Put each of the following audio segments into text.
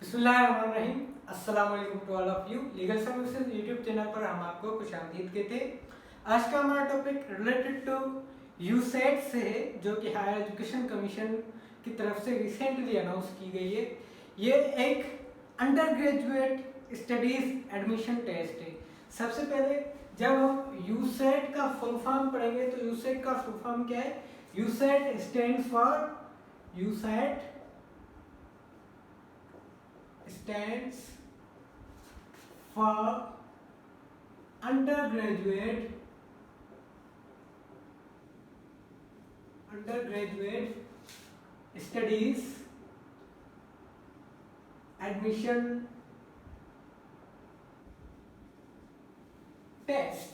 बिस्मिल्लाहिर्रहमानिर्रहीम। अस्सलाम वालेकुम to all of you. Legal services YouTube channel पर हम आपको खुशामदीद कहते हैं। आज का हमारा टॉपिक रिलेटेड टू यूसेट से है, जो कि हायर एजुकेशन कमीशन की तरफ से रिसेंटली अनाउंस की गई है। ये एक undergraduate studies admission test है। सबसे पहले जब हम यूसेट का फुल फॉर्म पढ़ेंगे तो यूसेट का फुल फॉर्म क्या है? USAT stands for USAT stands for undergraduate studies admission test।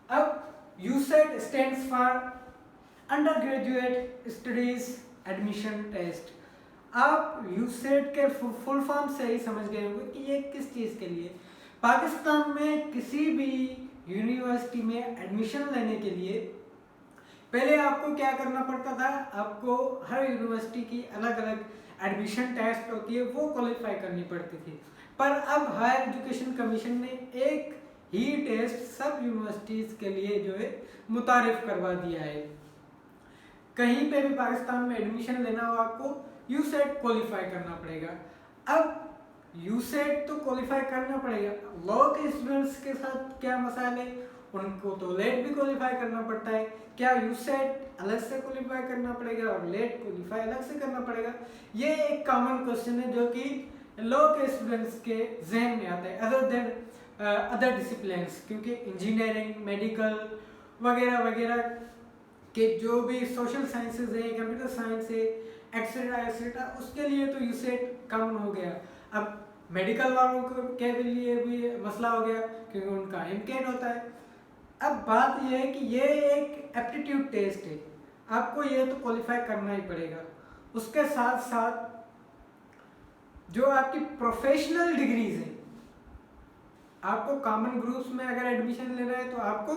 अब USAT stands for undergraduate studies admission test. आप यूसेट के फुल फॉर्म से ही समझ गए होंगे कि ये किस चीज़ के लिए। पाकिस्तान में किसी भी यूनिवर्सिटी में एडमिशन लेने के लिए पहले आपको क्या करना पड़ता था? आपको हर यूनिवर्सिटी की अलग अलग एडमिशन टेस्ट होती है, वो क्वालिफाई करनी पड़ती थी। पर अब हायर एजुकेशन कमीशन ने एक ही टेस्ट सब यूनिवर्सिटीज़ के लिए जो है मुतारिफ करवा दिया है। कहीं पे भी पाकिस्तान में एडमिशन लेना हो आपको यूसेट क्वालिफाई करना पड़ेगा। अब यूसेट तो क्वालिफाई करना पड़ेगा, लॉ के स्टूडेंट्स के साथ क्या मसाले, उनको तो लेट भी क्वालिफाई करना पड़ता है। क्या यूसेट अलग से क्वालिफाई करना पड़ेगा और लेट क्वालिफाई अलग से करना पड़ेगा? ये एक कॉमन क्वेश्चन है जो कि लॉ के स्टूडेंट्स के जहन में आता है अदर देन अदर डिसिप्लिन्स, क्योंकि इंजीनियरिंग, मेडिकल वगैरह वगैरह के जो भी सोशल साइंसेज है, कंप्यूटर साइंस है, एक्सेट्रा एक्सेट्रा, उसके लिए तो यूसेट कॉमन हो गया। अब मेडिकल वालों के लिए भी मसला हो गया क्योंकि उनका एमकेट होता है। अब बात यह है कि ये एक एप्टीट्यूड टेस्ट है, आपको ये तो क्वालिफाई करना ही पड़ेगा। उसके साथ साथ जो आपकी प्रोफेशनल डिग्रीज हैं, आपको कॉमन ग्रुप्स में अगर एडमिशन लेना है तो आपको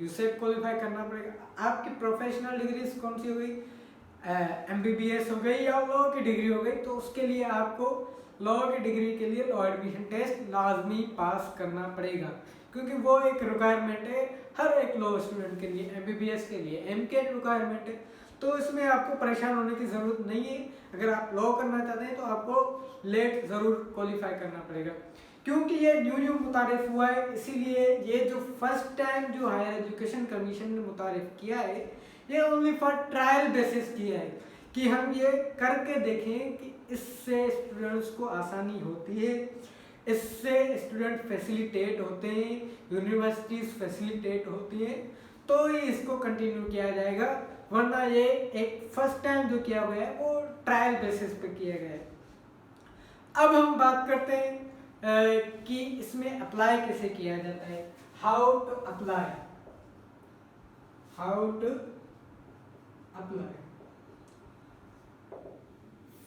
यूसेट क्वालिफाई करना पड़ेगा। आपकी प्रोफेशनल डिग्रीज कौन सी हो गई? MBBS हो गई या लॉ की डिग्री हो गई, तो उसके लिए आपको लॉ की डिग्री के लिए लॉ एडमिशन टेस्ट लाजमी पास करना पड़ेगा, क्योंकि वो एक रिक्वायरमेंट है हर एक लॉ स्टूडेंट के लिए। MBBS के लिए MCAT रिक्वायरमेंट है, तो इसमें आपको परेशान होने की ज़रूरत नहीं है। अगर आप लॉ करना चाहते हैं तो आपको लेट ज़रूर क्वालिफाई करना पड़ेगा, क्योंकि ये न्यू मुतारिफ हुआ है। इसीलिए ये जो फर्स्ट टाइम जो हायर एजुकेशन कमीशन ने मुतारिफ किया है, ये ओनली फॉर ट्रायल बेसिस किया है कि हम ये करके देखें कि इससे स्टूडेंट्स को आसानी होती है, इससे स्टूडेंट फैसिलिटेट होते हैं, यूनिवर्सिटीज़ फैसिलिटेट होती हैं, तो ही इसको कंटिन्यू किया जाएगा। वरना ये एक फर्स्ट टाइम जो किया हुआ है वो ट्रायल बेसिस पे किया गया है। अब हम बात करते हैं कि इसमें अप्लाई कैसे किया जाता है। How to apply.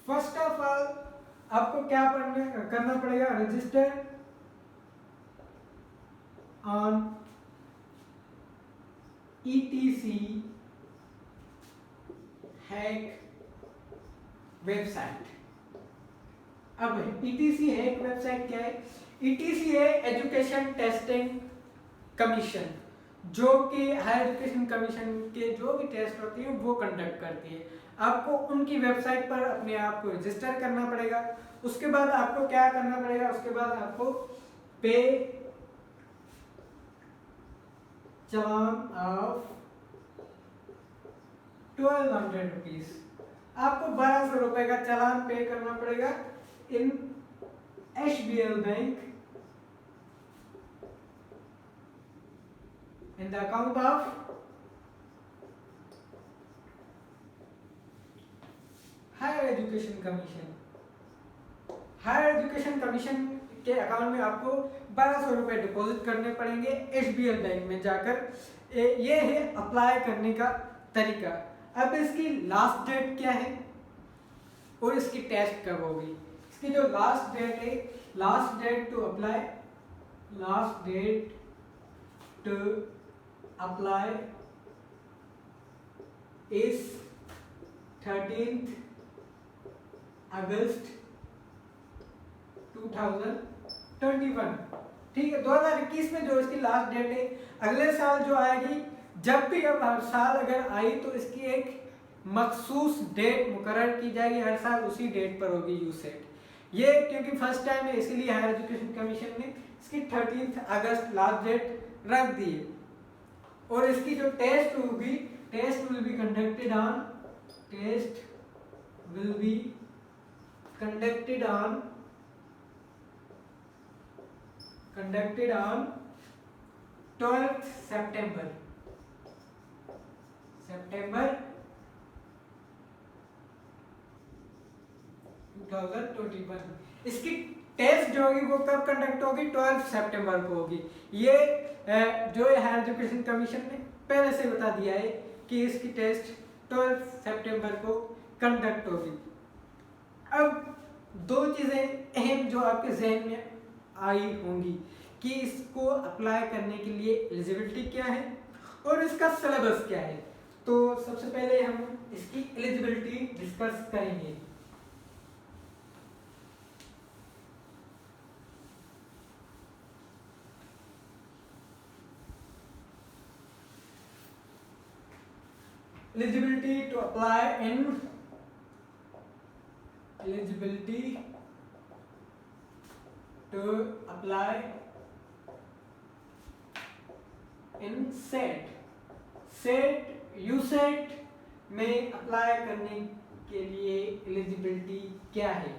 First of all आपको क्या करना पड़ेगा? Register on ETC HEC website. अब ETC हैक वेबसाइट क्या है? ETC है एजुकेशन टेस्टिंग कमीशन, जो कि हायर एजुकेशन कमीशन के जो भी टेस्ट होती है वो कंडक्ट करती है। आपको उनकी वेबसाइट पर अपने आप को रजिस्टर करना पड़ेगा। उसके बाद आपको क्या करना पड़ेगा? उसके बाद आपको पे चालान ऑफ 1200 रुपीज, आपको 1200 रुपए का चालान पे करना पड़ेगा in HBL bank in the account of higher education commission. Higher education commission के अकाउंट में आपको 1200 रुपए डिपॉजिट करने पड़ेंगे HBL बैंक में जाकर। ये है अप्लाई करने का तरीका। अब इसकी लास्ट डेट क्या है और इसकी टेस्ट कब होगी? इसकी जो लास्ट डेट है, last date to apply, last date to apply is 13th August 2021। ठीक है, 2021 में जो इसकी लास्ट डेट है, अगले साल जो आएगी, जब भी अब हर साल अगर आई तो इसकी एक मखसूस डेट मुकर्रर की जाएगी, हर साल उसी डेट पर होगी यूसेट। ये क्योंकि फर्स्ट टाइम है इसीलिए हायर एजुकेशन कमीशन ने इसकी 13 अगस्त लास्ट डेट रख दी है। और इसकी जो टेस्ट होगी, test will be conducted on 12th September 2021। इसकी टेस्ट जो होगी वो कब कंडक्ट होगी? 12 सितंबर को होगी। ये जो हायर एजुकेशन कमीशन ने पहले से बता दिया है कि इसकी टेस्ट 12 सितंबर को कंडक्ट होगी। अब दो चीज़ें अहम जो आपके जहन में आई होंगी कि इसको अप्लाई करने के लिए एलिजिबिलिटी क्या है और इसका सिलेबस क्या है। तो सबसे पहले हम इसकी एलिजिबिलिटी डिस्कस करेंगे। Eligibility to apply in set USAT में अप्लाई करने के लिए एलिजिबिलिटी क्या है?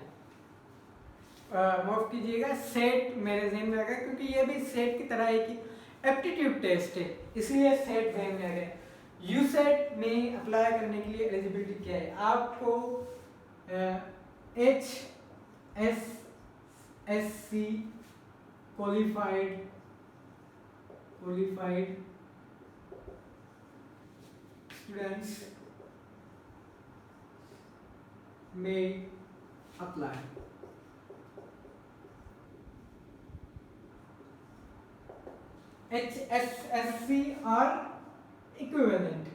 माफ कीजिएगा, सेट मेरे जहन में आ गया क्योंकि ये भी सेट की तरह एक एप्टीट्यूड टेस्ट है, इसलिए सेट जहन में आ गया। यूसेट में अप्लाई करने के लिए एलिजिबिलिटी क्या है? आपको HSSC क्वालिफाइड स्टूडेंट्स में अप्लाई। HSSC और इक्विवेलेंट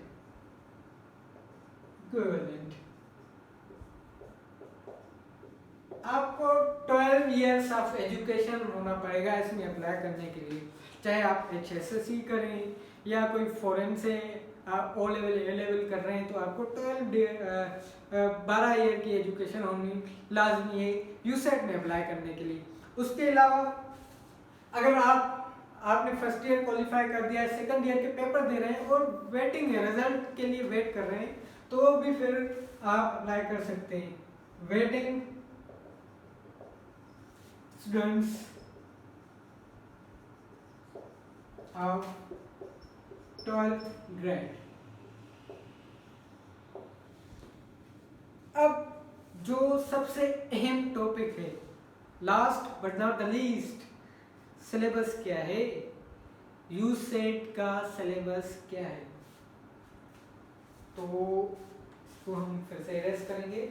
आपको 12 इयर्स ऑफ एजुकेशन होना पड़ेगा इसमें अप्लाई करने के लिए। चाहे आप HSSC करें या कोई फॉरेन से आप O लेवल A लेवल कर रहे हैं तो आपको 12 ईयर की एजुकेशन होनी लाजमी है यूसेट में अप्लाई करने के लिए। उसके अलावा अगर आपने फर्स्ट ईयर क्वालिफाई कर दिया है, सेकंड ईयर के पेपर दे रहे हैं और वेटिंग है, रिजल्ट के लिए वेट कर रहे हैं, तो भी फिर आप अप्लाई कर सकते हैं। Waiting students of 12th grade. अब जो सबसे अहम टॉपिक है, last but not the least, syllabus क्या है? यूसेट का सिलेबस क्या है? तो इसको हम फिर से एरेज करेंगे।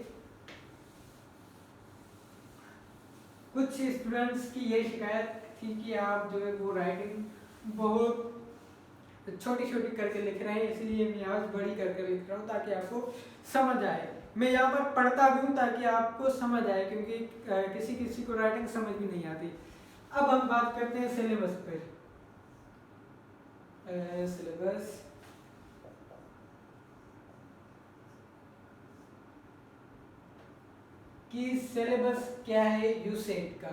कुछ स्टूडेंट्स की ये शिकायत थी कि आप जो है वो राइटिंग बहुत छोटी करके लिख रहे हैं, इसलिए मैं आज बड़ी करके लिख रहा हूँ ताकि आपको समझ आए। मैं यहाँ पर पढ़ता भी हूँ ताकि आपको समझ आए, क्योंकि किसी को राइटिंग समझ भी नहीं आती। अब हम बात करते हैं सिलेबस पे। सिलेबस कि सिलेबस क्या है यूसेट का।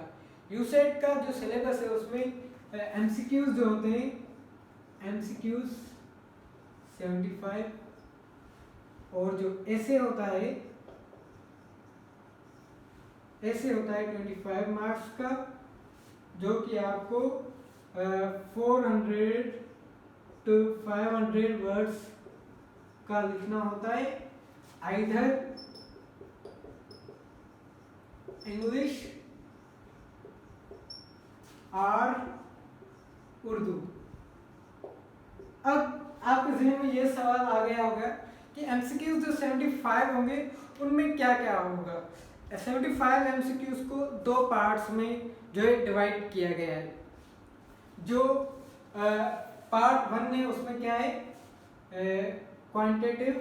यूसेट का जो सिलेबस है उसमें एमसीक्यूज जो होते हैं, एमसीक्यूज 75 और जो ऐसे होता है 25 मार्क्स का, जो कि आपको 400 to 500 वर्ड्स का लिखना होता है, आइदर इंग्लिश और उर्दू। अब आपके जहन में ये सवाल आ गया होगा कि एमसीक्यूज जो 75 होंगे उनमें क्या क्या होगा। 75 एमसीक्यूज को दो पार्ट्स में जो है डिवाइड किया गया है। जो पार्ट 1 है उसमें क्या है, क्वांटिटेटिव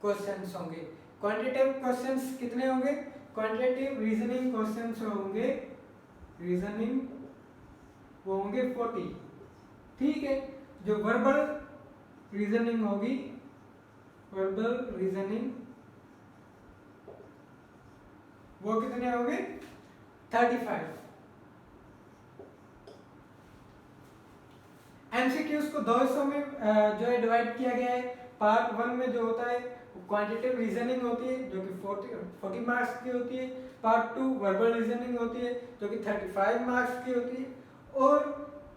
क्वेश्चंस होंगे। क्वांटिटेटिव क्वेश्चंस कितने होंगे? क्वांटिटेटिव रीजनिंग क्वेश्चंस होंगे, रीजनिंग वो होंगे 40, ठीक है। जो वर्बल रीजनिंग होगी, वर्बल रीजनिंग वो कितने होंगे? 35। एमसीक्यूज को दो हिस्सों में जो है डिवाइड किया गया है। पार्ट 1 में जो होता है क्वांटिटेटिव रीजनिंग होती है जो कि 40 मार्क्स की होती है। पार्ट 2 वर्बल रीजनिंग होती है जो कि 35 मार्क्स की होती है। और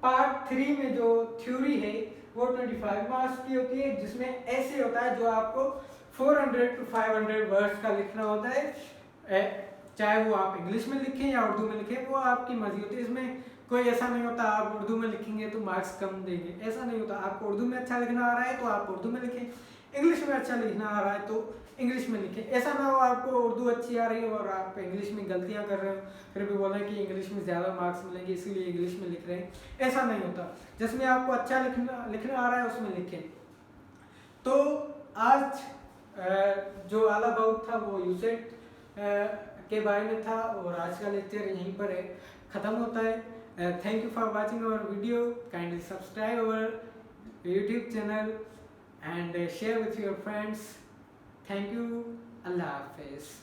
पार्ट 3 में जो थ्योरी है वो 25 मार्क्स की होती है, जिसमें ऐसे होता है जो आपको 400 to 500 वर्ड्स का लिखना होता है, चाहे वो आप इंग्लिश में लिखें या उर्दू में लिखें, वो आपकी मर्जी होती है। इसमें कोई ऐसा नहीं होता आप उर्दू में लिखेंगे तो मार्क्स कम देंगे, ऐसा नहीं होता। आपको उर्दू में अच्छा लिखना आ रहा है तो आप उर्दू में लिखें, इंग्लिश में अच्छा लिखना आ रहा है तो इंग्लिश में लिखें। ऐसा ना हो आपको उर्दू अच्छी आ रही हो और आप इंग्लिश में गलतियां कर रहे हो, फिर भी बोलें कि इंग्लिश में ज़्यादा मार्क्स मिलेंगे इसीलिए इंग्लिश में लिख रहे हैं, ऐसा नहीं होता। जिसमें आपको अच्छा लिखना आ रहा है उसमें लिखें। तो आज जो ऑल अबाउट था वो यूसेट के बारे में था और आज का लेक्चर यहीं पर है ख़त्म होता है। Thank you for watching our video. Kindly subscribe our YouTube channel and share with your friends. Thank you. Allah Hafiz.